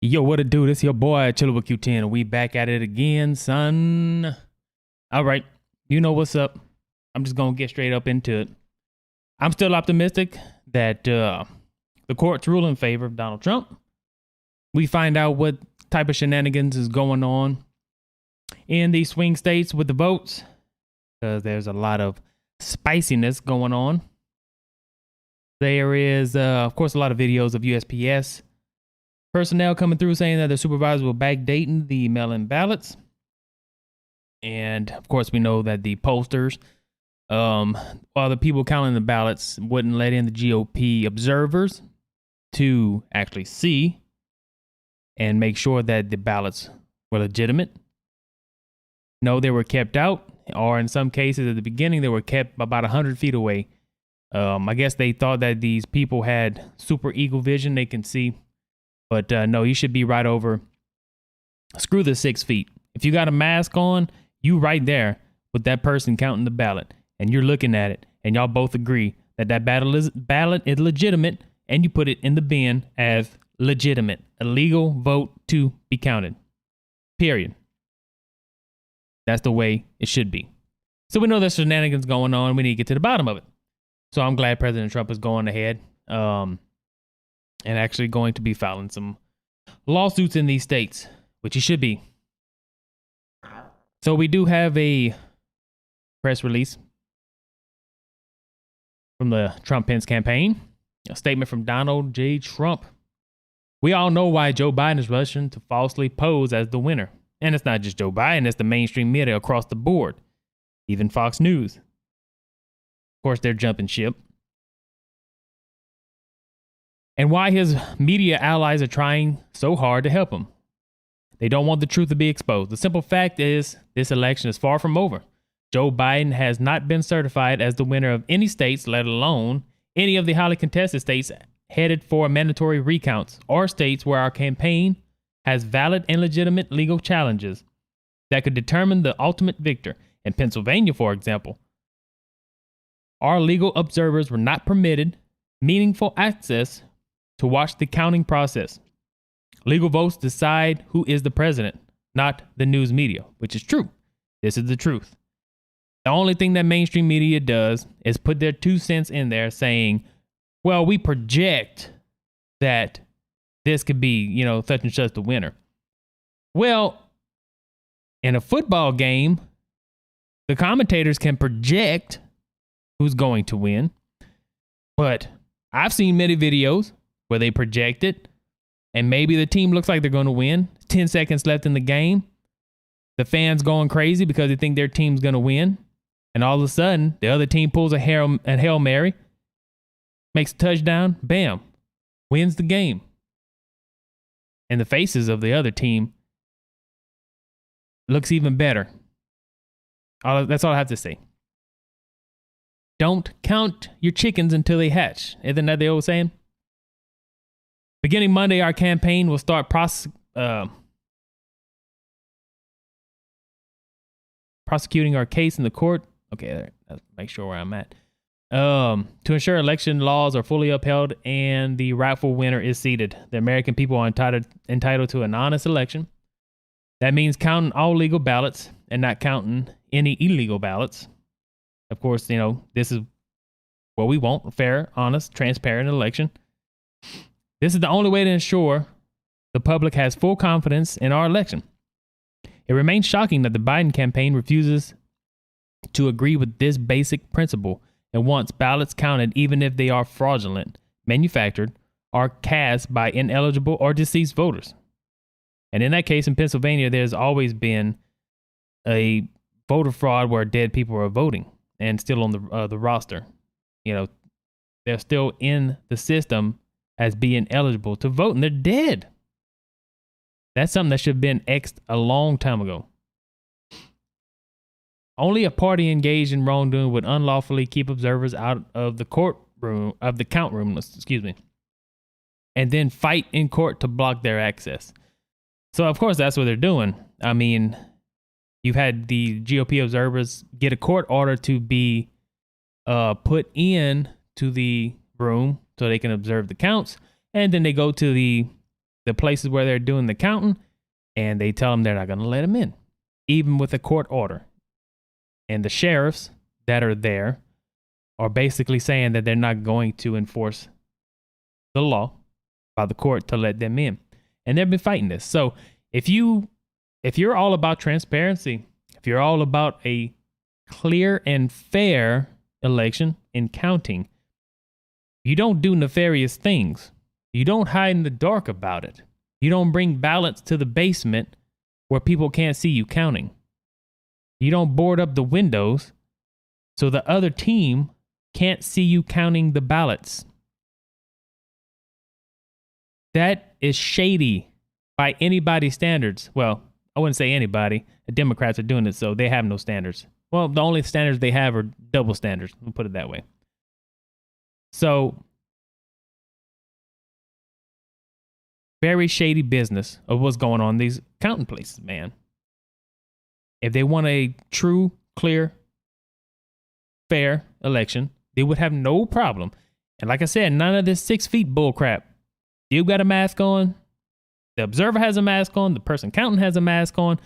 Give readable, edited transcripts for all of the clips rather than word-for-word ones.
Yo, what it do? This your boy Chilla with Q10, and we back at it again, son. All right, you know what's up. I'm just gonna get straight up into it. I'm still optimistic that the courts rule in favor of Donald Trump. We find out what type of shenanigans is going on in these swing states with the votes, because there's a lot of spiciness going on. There is, of course, a lot of videos of USPS personnel coming through saying that the supervisors will backdating the mail-in ballots. And of course, we know that the pollsters, while the people counting the ballots wouldn't let in the GOP observers to actually see and make sure that the ballots were legitimate. No, they were kept out, or in some cases at the beginning, they were kept about 100 feet away. I guess they thought that these people had super eagle vision. They can see. But no, you should be right over. Screw the 6 feet. If you got a mask on, you right there with that person counting the ballot, and you're looking at it, and y'all both agree that that ballot is legitimate, and you put it in the bin as legitimate, a legal vote to be counted. Period. That's the way it should be. So we know there's shenanigans going on. We need to get to the bottom of it. So I'm glad President Trump is going ahead. And actually going to be filing some lawsuits in these states, which he should be. So we do have a press release from the Trump-Pence campaign, a statement from Donald J. Trump. We all know why Joe Biden is rushing to falsely pose as the winner. And it's not just Joe Biden, it's the mainstream media across the board, even Fox News. Of course, they're jumping ship. And why his media allies are trying so hard to help him. They don't want the truth to be exposed. The simple fact is, this election is far from over. Joe Biden has not been certified as the winner of any states, let alone any of the highly contested states headed for mandatory recounts, or states where our campaign has valid and legitimate legal challenges that could determine the ultimate victor. In Pennsylvania, for example, our legal observers were not permitted meaningful access to watch the counting process. Legal votes decide who is the president, not the news media, which is true. This is the truth. The only thing that mainstream media does is put their 2 cents in there saying, well, we project that this could be, such and such the winner. Well, in a football game, the commentators can project who's going to win. But I've seen many videos where they project it, and maybe the team looks like they're going to win. 10 seconds left in the game. The fans going crazy because they think their team's going to win. And all of a sudden, the other team pulls a Hail Mary, makes a touchdown, bam, wins the game. And the faces of the other team looks even better. That's all I have to say. Don't count your chickens until they hatch. Isn't that the old saying? Beginning Monday, our campaign will start prosecuting our case in the court. Okay, let's make sure where I'm at. To ensure election laws are fully upheld and the rightful winner is seated. The American people are entitled to an honest election. That means counting all legal ballots and not counting any illegal ballots. Of course, this is what we want: a fair, honest, transparent election. This is the only way to ensure the public has full confidence in our election. It remains shocking that the Biden campaign refuses to agree with this basic principle and wants ballots counted even if they are fraudulent, manufactured, or cast by ineligible or deceased voters. And in that case, in Pennsylvania, there's always been a voter fraud where dead people are voting and still on the roster. They're still in the system as being eligible to vote, and they're dead. That's something that should have been X'd a long time ago. Only a party engaged in wrongdoing would unlawfully keep observers out of the count room, and then fight in court to block their access. So, of course, that's what they're doing. I mean, you've had the GOP observers get a court order to be put in to the room so they can observe the counts, and then they go to the the places where they're doing the counting, and they tell them they're not going to let them in, even with a court order. And the sheriffs that are there are basically saying that they're not going to enforce the law by the court to let them in. And they've been fighting this. So if you're all about transparency, if you're all about a clear and fair election and counting, you don't do nefarious things. You don't hide in the dark about it. You don't bring ballots to the basement where people can't see you counting. You don't board up the windows so the other team can't see you counting the ballots. That is shady by anybody's standards. Well, I wouldn't say anybody. The Democrats are doing it, so they have no standards. Well, the only standards they have are double standards. We'll put it that way. So, very shady business of what's going on in these counting places, man. If they want a true, clear, fair election, they would have no problem. And like I said, none of this 6 feet bull crap. You got a mask on. The observer has a mask on. The person counting has a mask on.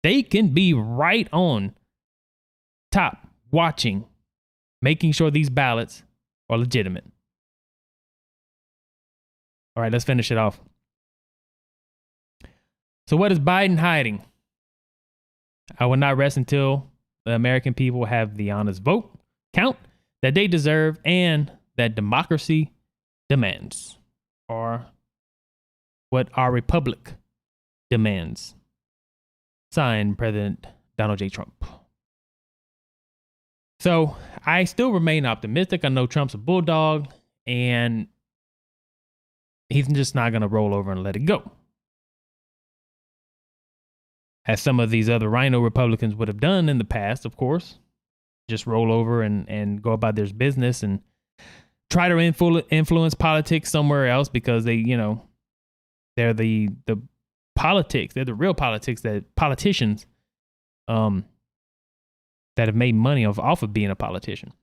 They can be right on top, watching, making sure these ballots are legitimate. All right, let's finish it off. So what is Biden hiding? I will not rest until the American people have the honest vote count that they deserve and that democracy demands, or what our republic demands. Signed, President Donald J. Trump. So I still remain optimistic. I know Trump's a bulldog, and he's just not going to roll over and let it go, as some of these other rhino Republicans would have done in the past, of course. Just roll over and go about their business and try to influence politics somewhere else because they, they're the politics. They're the real politics, that politicians that have made money off of being a politician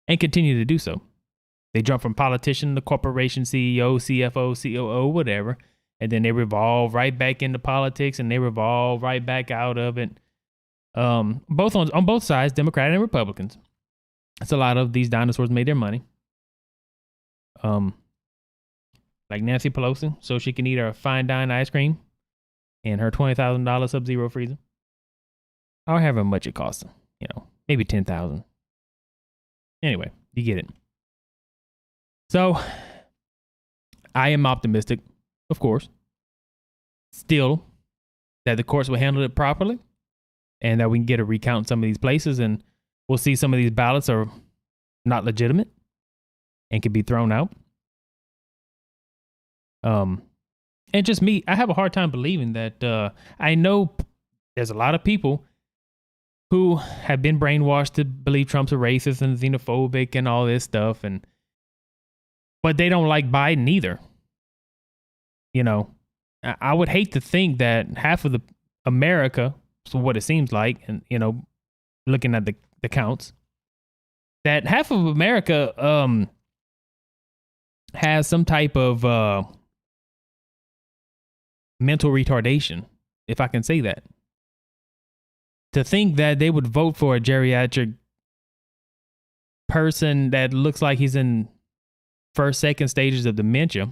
and continue to do so. They jump from politician to corporation CEO, CFO, COO, whatever, and then they revolve right back into politics and they revolve right back out of it. Both on both sides, Democrat and Republicans. That's a lot of these dinosaurs made their money. Like Nancy Pelosi, so she can eat her fine dine ice cream and her $20,000 Sub-Zero freezer. Or however much it costs them, maybe $10,000. Anyway, you get it. So I am optimistic, of course, still, that the courts will handle it properly and that we can get a recount in some of these places, and we'll see some of these ballots are not legitimate and can be thrown out. And just me, I have a hard time believing that, I know there's a lot of people who have been brainwashed to believe Trump's a racist and xenophobic and all this stuff, but they don't like Biden either. I would hate to think that half of the America, so what it seems like, and looking at the counts, that half of America has some type of mental retardation, if I can say that. To think that they would vote for a geriatric person that looks like he's in first, second stages of dementia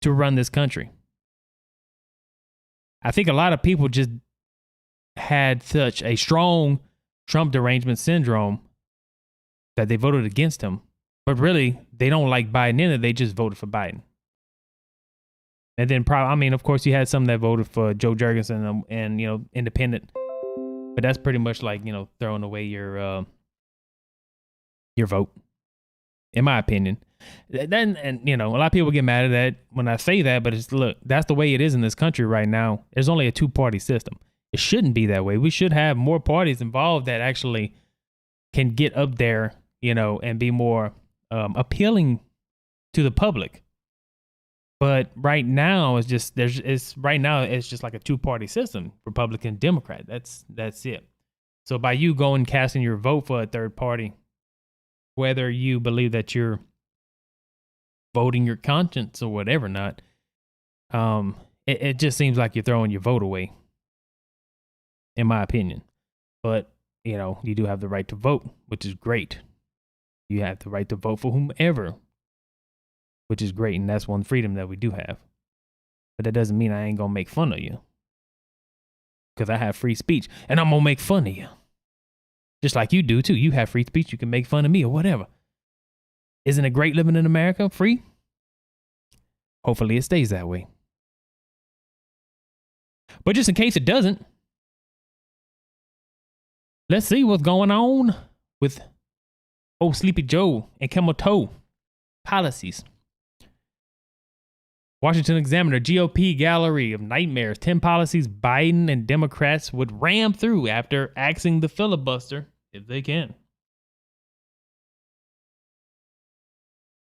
to run this country. I think a lot of people just had such a strong Trump derangement syndrome that they voted against him. But really, they don't like Biden either. They just voted for Biden. And then, of course, you had some that voted for Joe Jurgensen and independent. But that's pretty much like, throwing away your vote, in my opinion. Then, and a lot of people get mad at that when I say that, but look, that's the way it is in this country right now. There's only a 2-party system. It shouldn't be that way. We should have more parties involved that actually can get up there, and be more appealing to the public. But right now it's just like a 2-party system, Republican, Democrat. That's it. So by you going casting your vote for a third party, whether you believe that you're voting your conscience or whatever not, It just seems like you're throwing your vote away, in my opinion. But, you do have the right to vote, which is great. You have the right to vote for whomever, which is great. And that's one freedom that we do have. But that doesn't mean I ain't going to make fun of you. Because I have free speech and I'm going to make fun of you. Just like you do too. You have free speech. You can make fun of me or whatever. Isn't it great living in America? Free? Hopefully it stays that way. But just in case it doesn't, let's see what's going on with old Sleepy Joe and KamelToe policies. Washington Examiner, GOP gallery of nightmares. 10 policies Biden and Democrats would ram through after axing the filibuster if they can.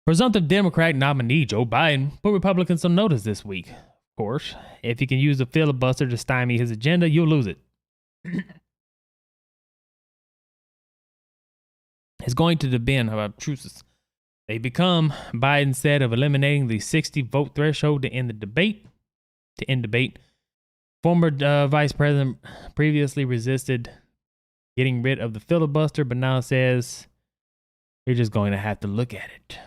Presumptive Democratic nominee Joe Biden put Republicans on notice this week. Of course, if he can use the filibuster to stymie his agenda, you'll lose it. It's going to depend how obtrusive they become. Biden said of eliminating the 60 vote threshold to end debate. Former vice president previously resisted getting rid of the filibuster, but now says you're just going to have to look at it.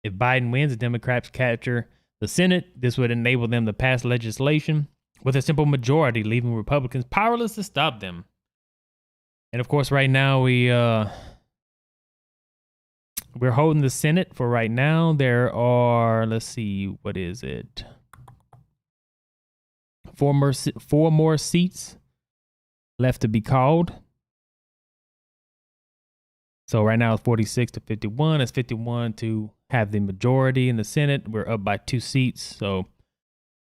If Biden wins, the Democrats capture the Senate. This would enable them to pass legislation with a simple majority, leaving Republicans powerless to stop them. And of course, right now we're holding the Senate for right now. There are, let's see, what is it? Four more seats left to be called. So right now it's 46 to 51. It's 51 to have the majority in the Senate. We're up by 2 seats. So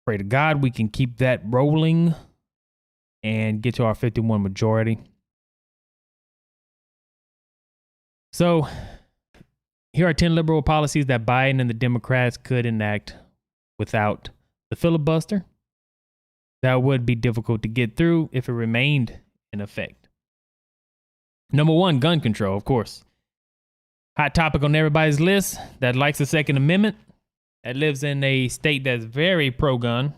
pray to God we can keep that rolling and get to our 51 majority. So here are 10 liberal policies that Biden and the Democrats could enact without the filibuster. That would be difficult to get through if it remained in effect. Number 1, gun control, of course. Hot topic on everybody's list that likes the Second Amendment, that lives in a state that's very pro-gun.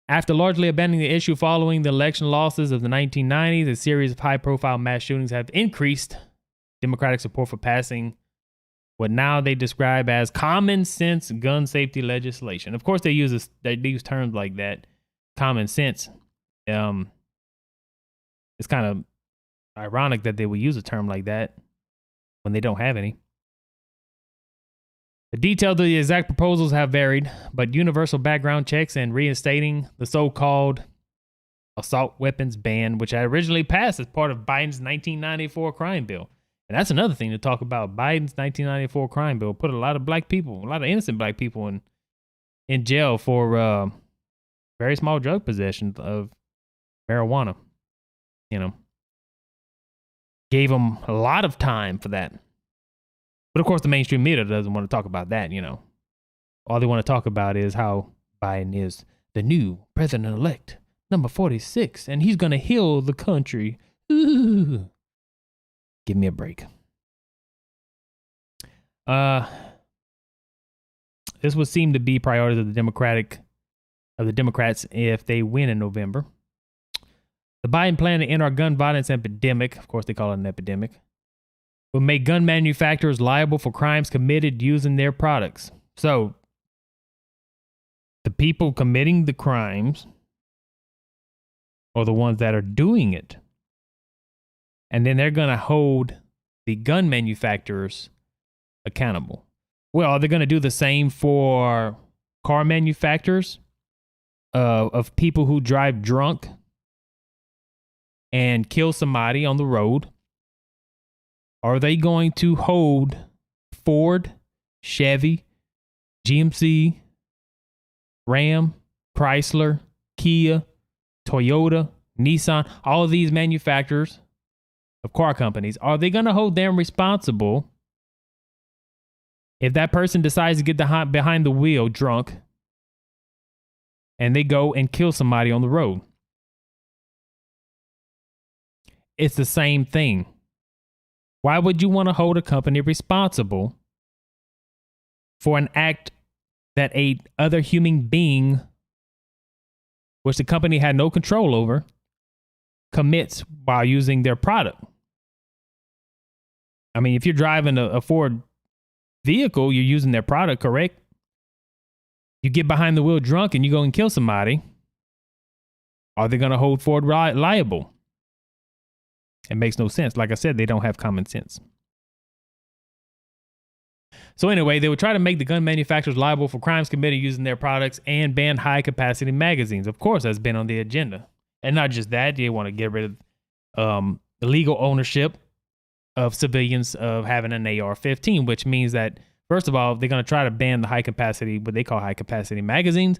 After largely abandoning the issue following the election losses of the 1990s, a series of high-profile mass shootings have increased Democratic support for passing what now they describe as common sense gun safety legislation. Of course, they use terms like that, common sense. It's kind of ironic that they would use a term like that when they don't have any. The details of the exact proposals have varied, but universal background checks and reinstating the so-called assault weapons ban, which had originally passed as part of Biden's 1994 crime bill. And that's another thing to talk about. Biden's 1994 crime bill put a lot of innocent black people in jail for very small drug possession of marijuana. Gave them a lot of time for that. But of course, the mainstream media doesn't want to talk about that, All they want to talk about is how Biden is the new president-elect, number 46, and he's going to heal the country. Ooh. Give me a break. This would seem to be priorities of the Democrats if they win in November. The Biden plan to end our gun violence epidemic, of course they call it an epidemic, will make gun manufacturers liable for crimes committed using their products. So, the people committing the crimes are the ones that are doing it. And then they're going to hold the gun manufacturers accountable. Well, are they going to do the same for car manufacturers of people who drive drunk and kill somebody on the road? Are they going to hold Ford, Chevy, GMC, Ram, Chrysler, Kia, Toyota, Nissan, all of these manufacturers of car companies, are they going to hold them responsible if that person decides to get behind the wheel drunk and they go and kill somebody on the road? It's the same thing. Why would you want to hold a company responsible for an act that a other human being, which the company had no control over, commits while using their product. I mean, if you're driving a Ford vehicle, you're using their product, correct? You get behind the wheel drunk and you go and kill somebody. Are they going to hold Ford liable? It makes no sense. Like I said, they don't have common sense. So anyway, they would try to make the gun manufacturers liable for crimes committed using their products and ban high-capacity magazines. Of course, that's been on the agenda. And not just that, they want to get rid of the legal ownership of civilians of having an AR-15, which means that, first of all, they're going to try to ban the high-capacity, what they call high-capacity magazines,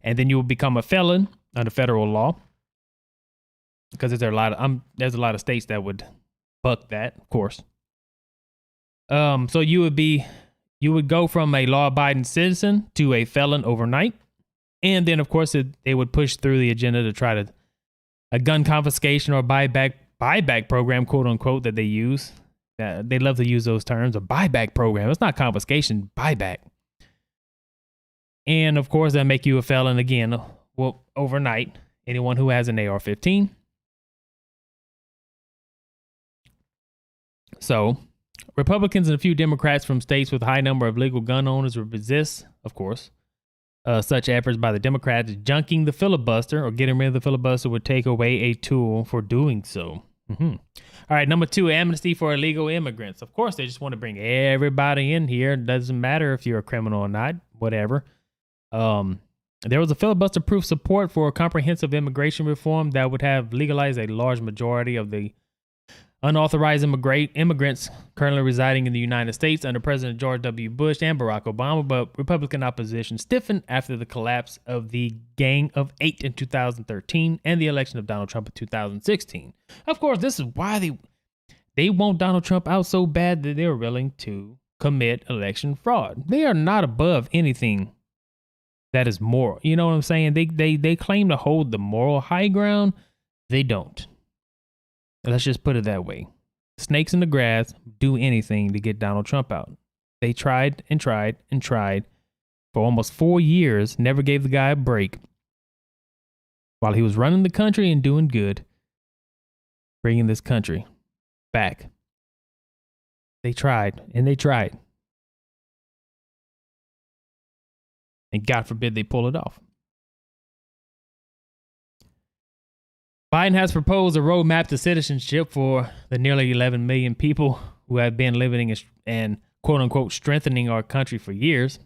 and then you will become a felon under federal law. Because there's a lot of states that would buck that, of course. So you would go from a law-abiding citizen to a felon overnight. And then, of course, they would push through the agenda to try to a gun confiscation or buyback program, quote unquote, that they use. They love to use those terms, a buyback program. It's not confiscation, buyback. And, of course, they'll make you a felon again, well, overnight. Anyone who has an AR-15. So, Republicans and a few Democrats from states with a high number of legal gun owners would resist, of course, such efforts by the Democrats. Junking the filibuster or getting rid of the filibuster would take away a tool for doing so. All right, number 2, amnesty for illegal immigrants. Of course, they just want to bring everybody in here. It doesn't matter if you're a criminal or not, whatever. There was a filibuster-proof support for a comprehensive immigration reform that would have legalized a large majority of the unauthorized immigrants currently residing in the United States under President George W. Bush and Barack Obama, but Republican opposition stiffened after the collapse of the Gang of Eight in 2013 and the election of Donald Trump in 2016. Of course, this is why they want Donald Trump out so bad that they're willing to commit election fraud. They are not above anything that is moral. You know what I'm saying? They claim to hold the moral high ground. They don't. Let's just put it that way. Snakes in the grass do anything to get Donald Trump out. They tried and tried and tried for almost 4 years, never gave the guy a break while he was running the country and doing good, bringing this country back. They tried and they tried. And God forbid they pull it off. Biden has proposed a roadmap to citizenship for the nearly 11 million people who have been living and quote unquote strengthening our country for years.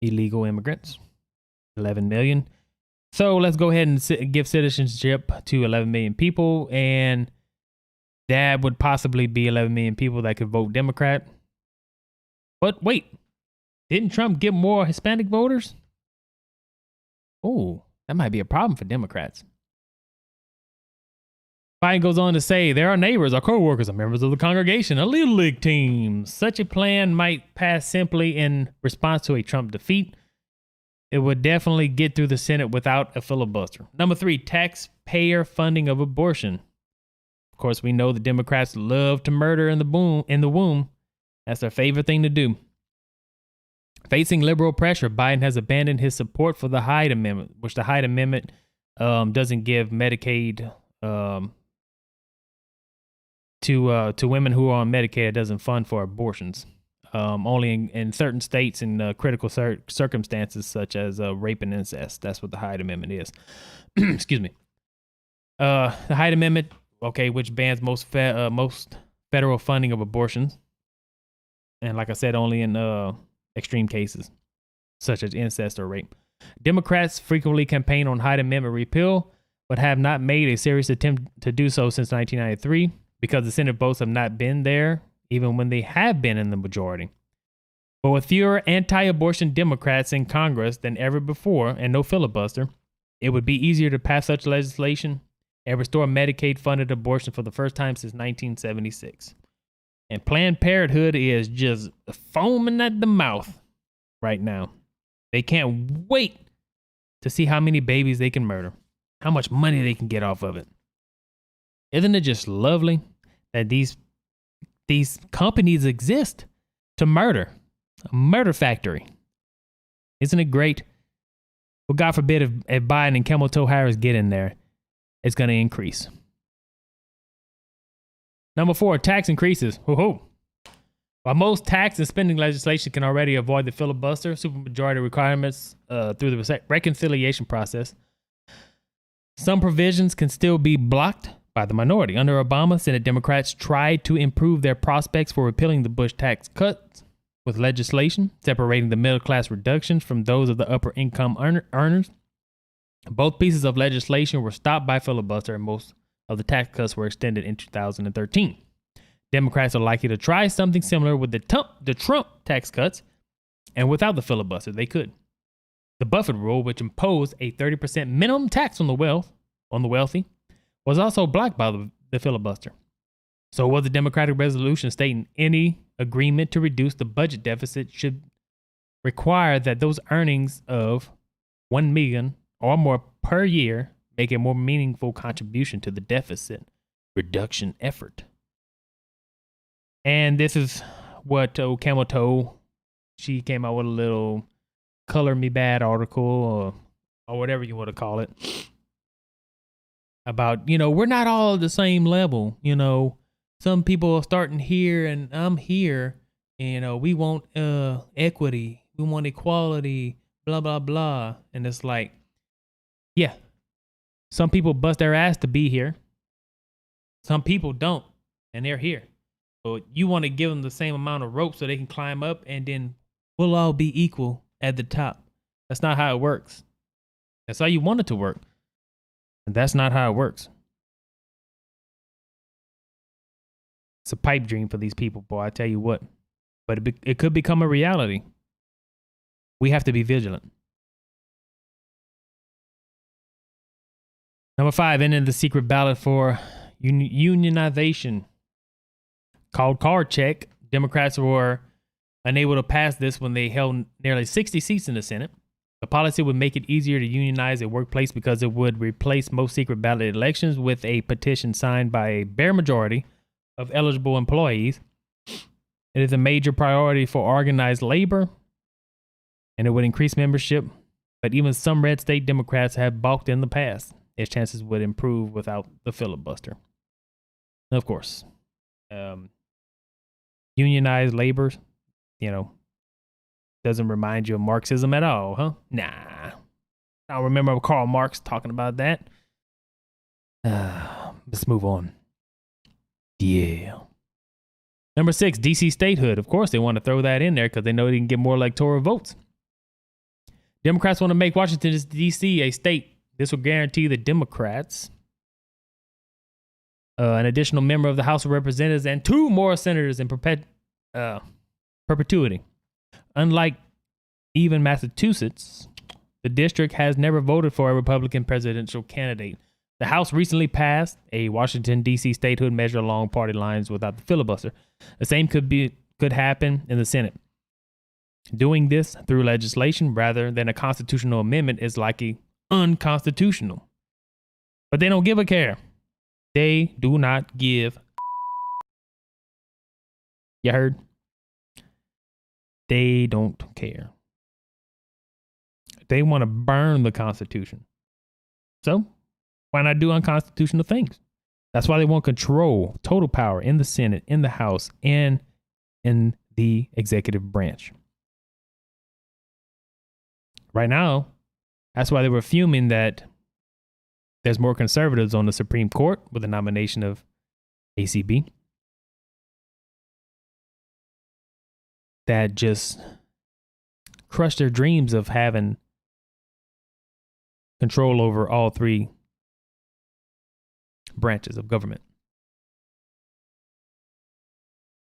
Illegal immigrants, 11 million. So let's go ahead and give citizenship to 11 million people. And that would possibly be 11 million people that could vote Democrat. But wait, didn't Trump get more Hispanic voters? Oh, that might be a problem for Democrats. Biden goes on to say, there are neighbors, our co-workers, are members of the congregation, a little league team. Such a plan might pass simply in response to a Trump defeat. It would definitely get through the Senate without a filibuster. Number 3, taxpayer funding of abortion. Of course, we know the Democrats love to murder in the womb. That's their favorite thing to do. Facing liberal pressure, Biden has abandoned his support for the Hyde Amendment, which the Hyde Amendment doesn't give Medicaid to women who are on Medicaid. It doesn't fund for abortions. Only in certain states in critical circumstances such as rape and incest. That's what the Hyde Amendment is. Excuse me. The Hyde Amendment, okay, which bans most federal funding of abortions. And like I said, only in extreme cases such as incest or rape. Democrats frequently campaign on Hyde Amendment repeal, but have not made a serious attempt to do so since 1993 because the Senate votes have not been there, even when they have been in the majority. But with fewer anti-abortion Democrats in Congress than ever before and no filibuster, it would be easier to pass such legislation and restore Medicaid-funded abortion for the first time since 1976. And Planned Parenthood is just foaming at the mouth right now. They can't wait to see how many babies they can murder, how much money they can get off of it. Isn't it just lovely that these companies exist to murder? murder factory. Isn't it great? Well, God forbid if Biden and KamelToe Harris get in there, it's going to increase. Number 4, tax increases. Woohoo! While most tax and spending legislation can already avoid the filibuster, supermajority requirements through the reconciliation process, some provisions can still be blocked by the minority. Under Obama, Senate Democrats tried to improve their prospects for repealing the Bush tax cuts with legislation separating the middle class reductions from those of the upper income earners. Both pieces of legislation were stopped by filibuster, and most of the tax cuts were extended in 2013. Democrats are likely to try something similar with the Trump tax cuts, and without the filibuster, they could. The Buffett rule, which imposed a 30% minimum tax on the wealthy, was also blocked by the filibuster. So was the Democratic resolution stating any agreement to reduce the budget deficit should require that those earnings of $1 million or more per year make a more meaningful contribution to the deficit reduction effort. And this is what KamelToe, she came out with a little color me bad article or whatever you want to call it about, we're not all at the same level. Some people are starting here and I'm here, and we want equity, we want equality, blah, blah, blah. And it's like, yeah, some people bust their ass to be here. Some people don't, and they're here. But you want to give them the same amount of rope so they can climb up, and then we'll all be equal at the top. That's not how it works. That's how you want it to work. And that's not how it works. It's a pipe dream for these people, boy, I tell you what. But it could become a reality. We have to be vigilant. Number 5, ending the secret ballot for unionization. Called card check. Democrats were unable to pass this when they held nearly 60 seats in the Senate. The policy would make it easier to unionize a workplace because it would replace most secret ballot elections with a petition signed by a bare majority of eligible employees. It is a major priority for organized labor, and it would increase membership, but even some red state Democrats have balked in the past. Its chances would improve without the filibuster. Of course, unionized labor, doesn't remind you of Marxism at all, huh? Nah. I don't remember Karl Marx talking about that. Let's move on. Yeah. Number 6, DC statehood. Of course, they want to throw that in there because they know they can get more electoral votes. Democrats want to make Washington, D.C. a state. This will guarantee the Democrats an additional member of the House of Representatives and 2 more senators in perpetuity. Unlike even Massachusetts, the district has never voted for a Republican presidential candidate. The House recently passed a Washington, D.C. statehood measure along party lines without the filibuster. The same could happen in the Senate. Doing this through legislation rather than a constitutional amendment is likely unconstitutional. But they don't give a care. They do not give. You heard? They don't care. They want to burn the Constitution. So why not do unconstitutional things? That's why they want control, total power in the Senate, in the House, and in the executive branch. Right now, that's why they were fuming that there's more conservatives on the Supreme Court with the nomination of ACB that just crushed their dreams of having control over all 3 branches of government.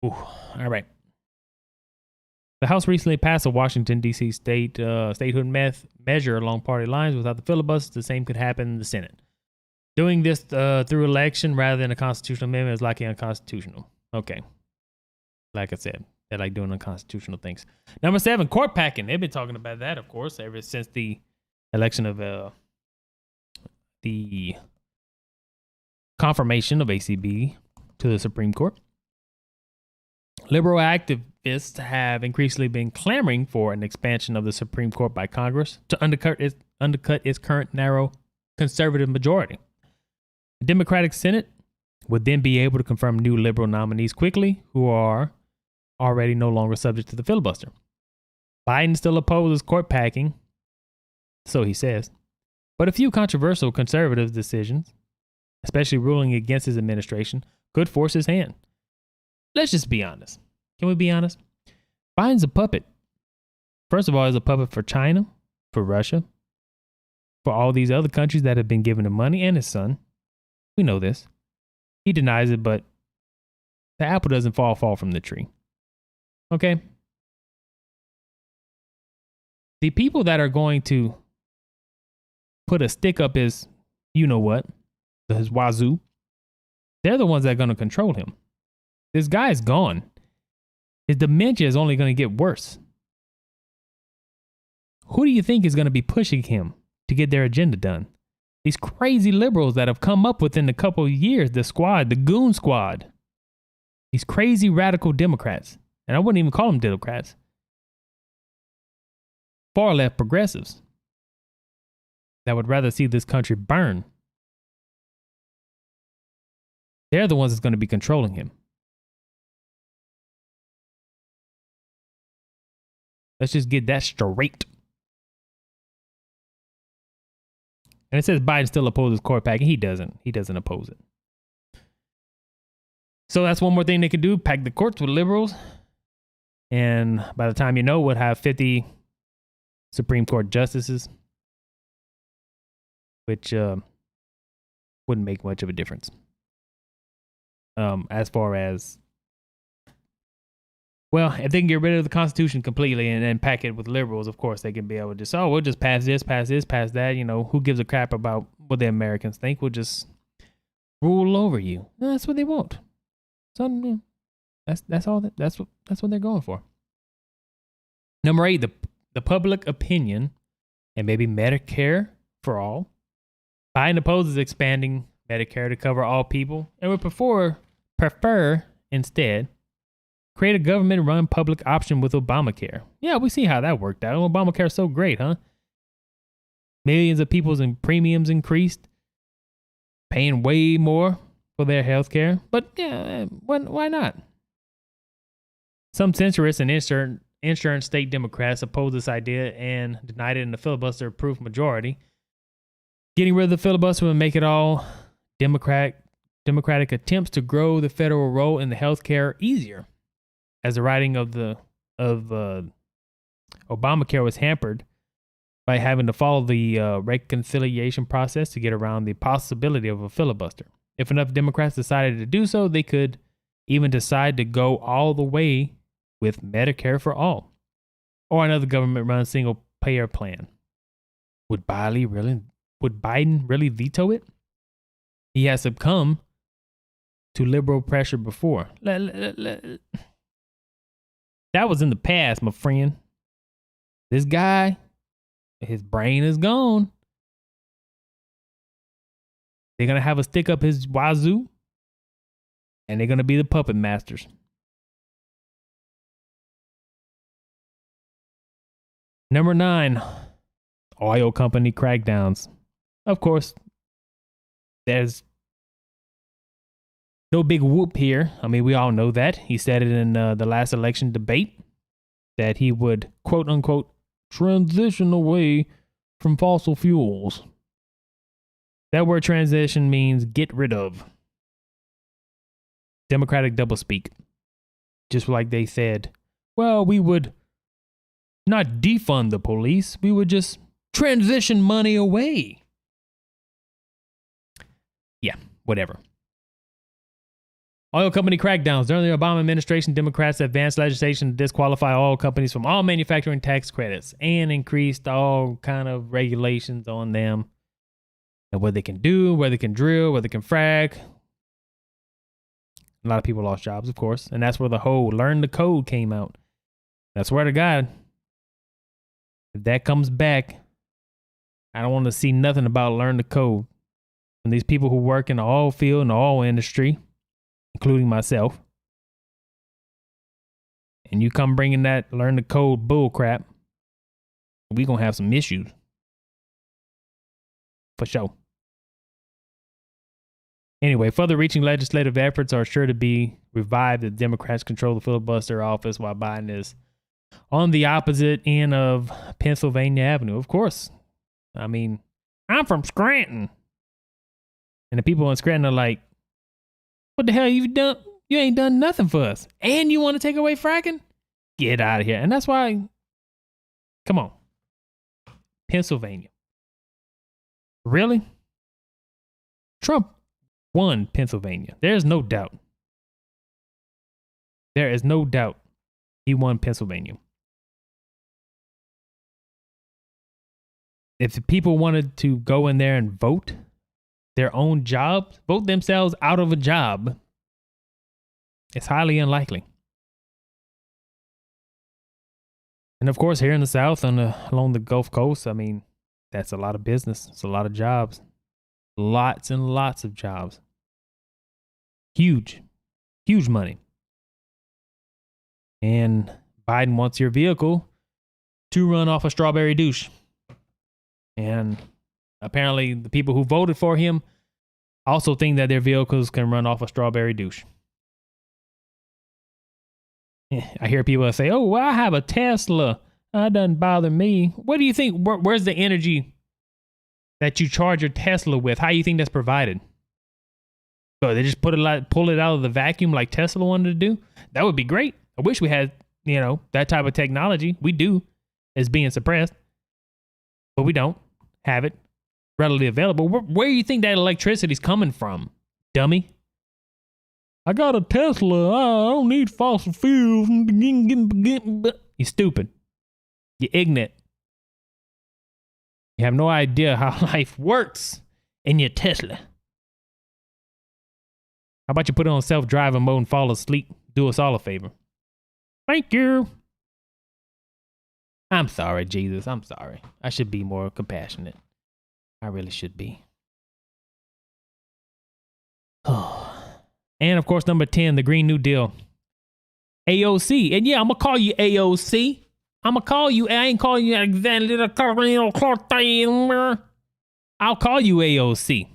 Ooh, all right. The House recently passed a Washington, D.C. statehood measure along party lines without the filibuster. The same could happen in the Senate. Doing this through election rather than a constitutional amendment is likely unconstitutional. Okay. Like I said, they like doing unconstitutional things. Number 7, court packing. They've been talking about that, of course, ever since the election of the confirmation of ACB to the Supreme Court. Liberal activists leftists have increasingly been clamoring for an expansion of the Supreme Court by Congress to undercut its current narrow conservative majority. The Democratic Senate would then be able to confirm new liberal nominees quickly who are already no longer subject to the filibuster. Biden still opposes court packing, so he says, but a few controversial conservative decisions, especially ruling against his administration, could force his hand. Let's just be honest. Can we be honest? Biden's a puppet. First of all, he's a puppet for China, for Russia, for all these other countries that have been giving him money, and his son. We know this. He denies it, but the apple doesn't fall from the tree. Okay? The people that are going to put a stick up his, you know what, his wazoo, they're the ones that are going to control him. This guy is gone. His dementia is only going to get worse. Who do you think is going to be pushing him to get their agenda done? These crazy liberals that have come up within a couple of years, the squad, the goon squad. These crazy radical Democrats. And I wouldn't even call them Democrats. Far left progressives that would rather see this country burn. They're the ones that's going to be controlling him. Let's just get that straight. And it says Biden still opposes court packing. He doesn't. He doesn't oppose it. So that's one more thing they could do. Pack the courts with liberals. And by the time you know, we'll have 50 Supreme Court justices. Which wouldn't make much of a difference. As far as, well, if they can get rid of the Constitution completely and then pack it with liberals, of course, they can be able to just, oh, we'll just pass this, pass that. You know, who gives a crap about what the Americans think? We'll just rule over you. And that's what they want. So that's all. That's what they're going for. Number 8, the public opinion and maybe Medicare for all. Biden opposes expanding Medicare to cover all people and would prefer instead create a government-run public option with Obamacare. Yeah, we see how that worked out. Obamacare is so great, huh? Millions of people's premiums increased, paying way more for their health care. But yeah, why not? Some censorists and insurance state Democrats opposed this idea and denied it in the filibuster-proof majority. Getting rid of the filibuster would make it all Democratic attempts to grow the federal role in the healthcare easier, as the writing of Obamacare was hampered by having to follow the reconciliation process to get around the possibility of a filibuster. If enough Democrats decided to do so, they could even decide to go all the way with Medicare for all, or another government-run single-payer plan. Would Biden really veto it? He has succumbed to liberal pressure before. That was in the past, my friend. This guy, his brain is gone. They're going to have a stick up his wazoo, and they're going to be the puppet masters. Number 9, oil company crackdowns. Of course, there's no big whoop here. I mean, we all know that. He said it in the last election debate that he would, quote unquote, transition away from fossil fuels. That word transition means get rid of. Democratic doublespeak. Just like they said, well, we would not defund the police. We would just transition money away. Yeah, whatever. Oil company crackdowns. During the Obama administration, Democrats advanced legislation to disqualify oil companies from all manufacturing tax credits and increased all kind of regulations on them and what they can do, where they can drill, where they can frack. A lot of people lost jobs, of course, and that's where the whole learn the code came out. I swear to God, if that comes back, I don't want to see nothing about learn the code. And these people who work in the oil field and the oil industry, including myself, and you come bringing that learn the code bull crap, we gonna have some issues. For sure. Anyway, further reaching legislative efforts are sure to be revived if Democrats control the filibuster office while Biden is on the opposite end of Pennsylvania Avenue. Of course. I mean, I'm from Scranton. And the people in Scranton are like, what the hell you done? You ain't done nothing for us. And you want to take away fracking? Get out of here. And that's why, come on. Pennsylvania. Really? Trump won Pennsylvania. There's no doubt. There is no doubt he won Pennsylvania. If the people wanted to go in there and vote their own jobs, vote themselves out of a job, it's highly unlikely. And of course, here in the South, along the Gulf Coast, I mean, that's a lot of business. It's a lot of jobs. Lots and lots of jobs. Huge, huge money. And Biden wants your vehicle to run off a strawberry douche. And apparently the people who voted for him also think that their vehicles can run off a strawberry douche. I hear people say, oh, well, I have a Tesla. That doesn't bother me. What do you think? Where's the energy that you charge your Tesla with? How do you think that's provided? So they just pull it out of the vacuum like Tesla wanted to do? That would be great. I wish we had, that type of technology. We do. It's being suppressed. But we don't have it readily available. Where do you think that electricity's coming from, dummy? I got a Tesla. I don't need fossil fuels. You stupid. You're ignorant. You have no idea how life works in your Tesla. How about you put it on self-driving mode and fall asleep? Do us all a favor. Thank you. I'm sorry, Jesus. I'm sorry. I should be more compassionate. I really should be. And of course, number 10, the Green New Deal. AOC. And yeah, I'm going to call you AOC. I'm going to call you. I ain't calling you Alexander. I'll call you AOC.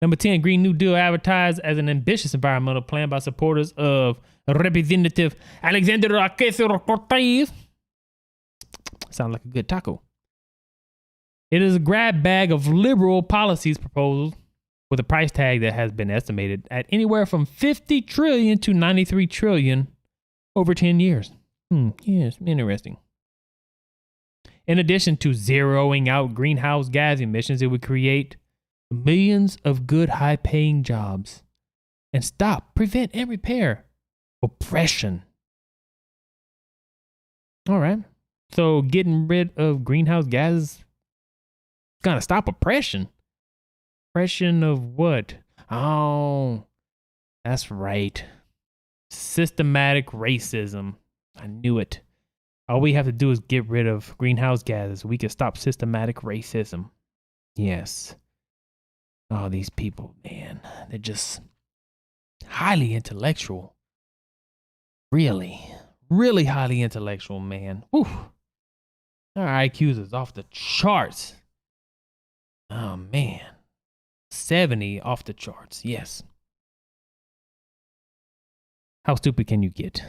Number 10, Green New Deal advertised as an ambitious environmental plan by supporters of Representative Alexander Ocasio-Cortez. Sounds like a good taco. It is a grab bag of liberal policies proposals with a price tag that has been estimated at anywhere from $50 trillion to $93 trillion over 10 years. Yes, interesting. In addition to zeroing out greenhouse gas emissions, it would create millions of good, high-paying jobs and prevent, and repair oppression. All right. So getting rid of greenhouse gases is going to stop oppression. Oppression of what? Oh, that's right. Systematic racism. I knew it. All we have to do is get rid of greenhouse gases. We can stop systematic racism. Yes. Oh, these people, man. They're just highly intellectual. Really, really highly intellectual, man. Whew. Our IQs is off the charts. Oh, man. 70 off the charts, yes. How stupid can you get?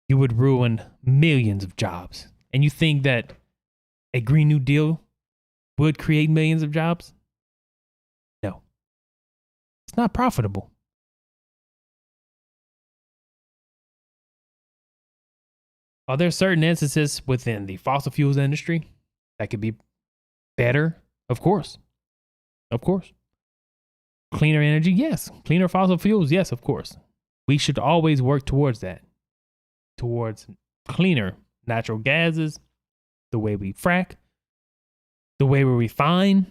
You would ruin millions of jobs. And you think that a Green New Deal would create millions of jobs? No. It's not profitable. Are there certain instances within the fossil fuels industry that could be better? Of course. Of course. Cleaner energy? Yes. Cleaner fossil fuels? Yes, of course. We should always work towards that. Towards cleaner natural gases, the way we frack, the way we refine,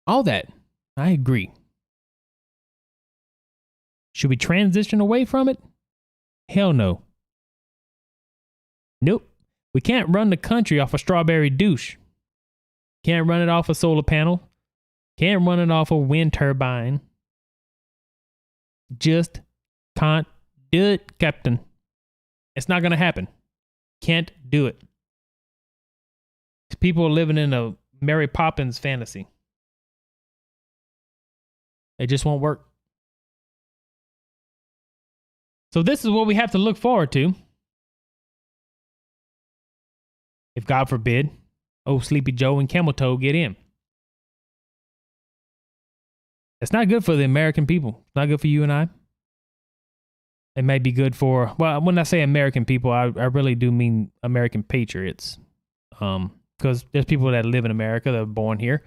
all that. I agree. Should we transition away from it? Hell no. Nope. We can't run the country off a strawberry douche. Can't run it off a solar panel. Can't run it off a wind turbine. Just can't do it, Captain. It's not going to happen. Can't do it. People are living in a Mary Poppins fantasy. It just won't work. So this is what we have to look forward to. If God forbid, Sleepy Joe and KamelToe get in. It's not good for the American people. It's not good for you and I. It may be good for, well, when I say American people, I really do mean American patriots. Because there's people that live in America that are born here.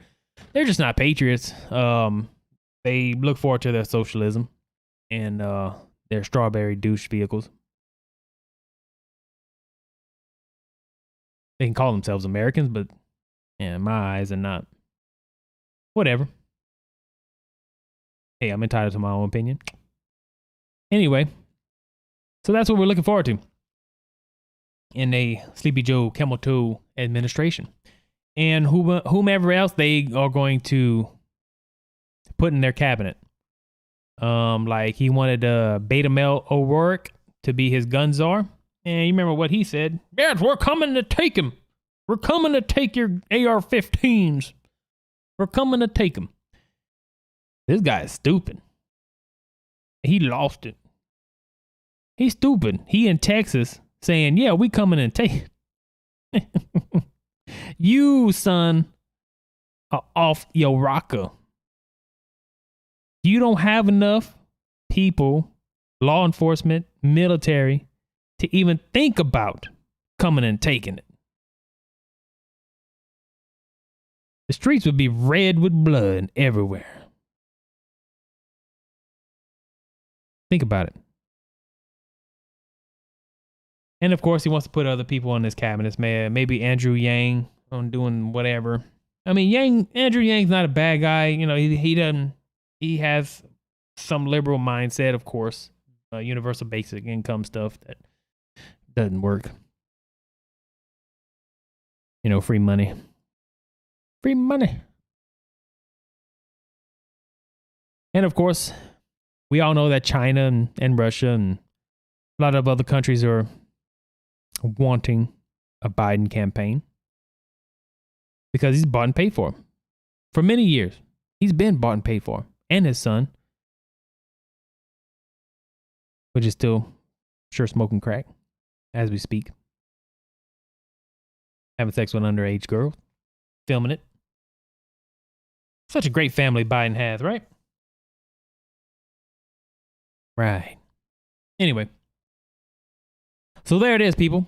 They're just not patriots. They look forward to their socialism and their strawberry douche vehicles. They can call themselves Americans, but in my eyes, they're not. Whatever. Hey, I'm entitled to my own opinion. Anyway, so that's what we're looking forward to in a Sleepy Joe KamelToe administration. And whomever else they are going to put in their cabinet. Like he wanted Beta Male O'Rourke to be his gun czar. And you remember what he said? Yes, we're coming to take him. We're coming to take your AR-15s. We're coming to take him. This guy is stupid. He lost it. He's stupid. He in Texas saying, yeah, we coming and take it. You, son, are off your rocker. You don't have enough people, law enforcement, military, to even think about coming and taking it. The streets would be red with blood everywhere. Think about it. And of course, he wants to put other people on his cabinets, man. Maybe Andrew Yang on doing whatever. I mean, Andrew Yang's not a bad guy. You know, he has some liberal mindset, of course. Universal basic income stuff that doesn't work. You know, free money. Free money. And of course, we all know that China and Russia and a lot of other countries are wanting a Biden campaign because he's bought and paid for many years. He's been bought and paid for, and his son, which is still sure smoking crack as we speak, having sex with underage girls, filming it. Such a great family Biden has, right? Right. Anyway. So there it is, people.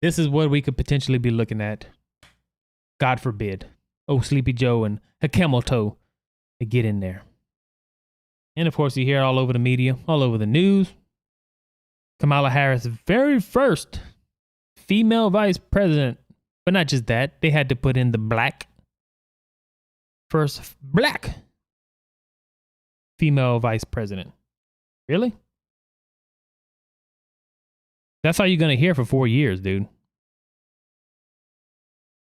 This is what we could potentially be looking at. God forbid. Sleepy Joe and KamelToe to get in there. And of course, you hear it all over the media, all over the news. Kamala Harris, very first female vice president. But not just that. They had to put in the first black female vice president. Really? That's all you're going to hear for 4 years, dude.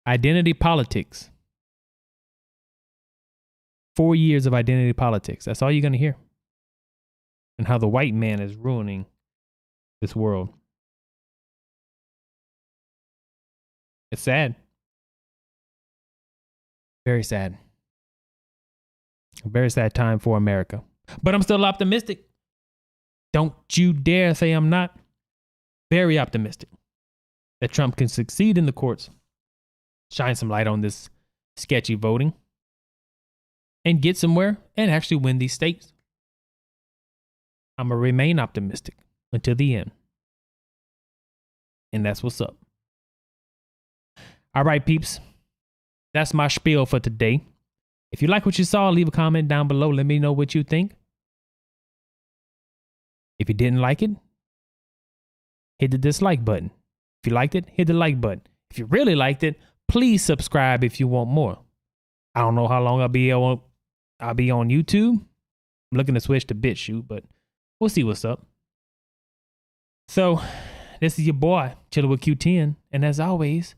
Identity politics. 4 years of identity politics. That's all you're going to hear. And how the white man is ruining this world. It's sad. Very sad. A very sad time for America. But I'm still optimistic. Don't you dare say I'm not. Very optimistic that Trump can succeed in the courts, shine some light on this sketchy voting, and get somewhere and actually win these states. I'm going to remain optimistic until the end. And that's what's up. All right, peeps. That's my spiel for today. If you like what you saw, leave a comment down below. Let me know what you think. If you didn't like it, hit the dislike button. If you liked it, hit the like button. If you really liked it, please subscribe if you want more. I don't know how long I'll be on YouTube. I'm looking to switch to BitChute, but we'll see what's up. So, this is your boy, Chilling with Q10, and as always,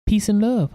peace and love.